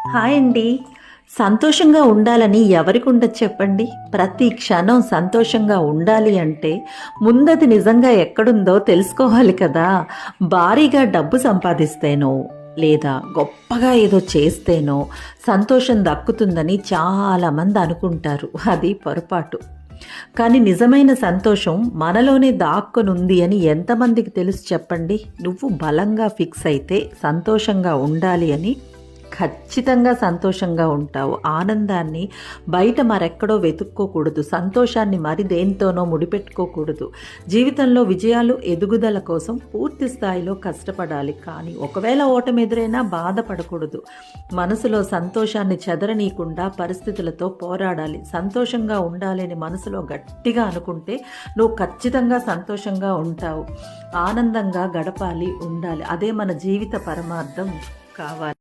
Hi అండి. సంతోషంగా ఉండాలని ఎవరికి ఉండదు చెప్పండి? ప్రతి క్షణం సంతోషంగా ఉండాలి అంటే ముందది నిజంగా ఎక్కడుందో తెలుసుకోవాలి కదా! భారీగా డబ్బు సంపాదిస్తేనో, లేదా గొప్పగా ఏదో చేస్తేనో సంతోషం దక్కుతుందని చాలామంది అనుకుంటారు. అది పొరపాటు. కానీ నిజమైన సంతోషం మనలోనే దాక్కునుంది అని ఎంతమందికి తెలుసు చెప్పండి? నువ్వు బలంగా ఫిక్స్ అయితే సంతోషంగా ఉండాలి అని ఖచ్చితంగా సంతోషంగా ఉంటావు. ఆనందాన్ని బయట మరెక్కడో వెతుక్కోకూడదు. సంతోషాన్ని మరి దేనితోనో ముడిపెట్టుకోకూడదు. జీవితంలో విజయాలు, ఎదుగుదల కోసం పూర్తి స్థాయిలో కష్టపడాలి. కానీ ఒకవేళ ఓటమి ఎదురైనా బాధపడకూడదు. మనసులో సంతోషాన్ని చెదరనీయకుండా పరిస్థితులతో పోరాడాలి. సంతోషంగా ఉండాలి అని మనసులో గట్టిగా అనుకుంటే నువ్వు ఖచ్చితంగా సంతోషంగా ఉంటావు. ఆనందంగా గడపాలి, ఉండాలి. అదే మన జీవిత పరమార్థం కావాలి.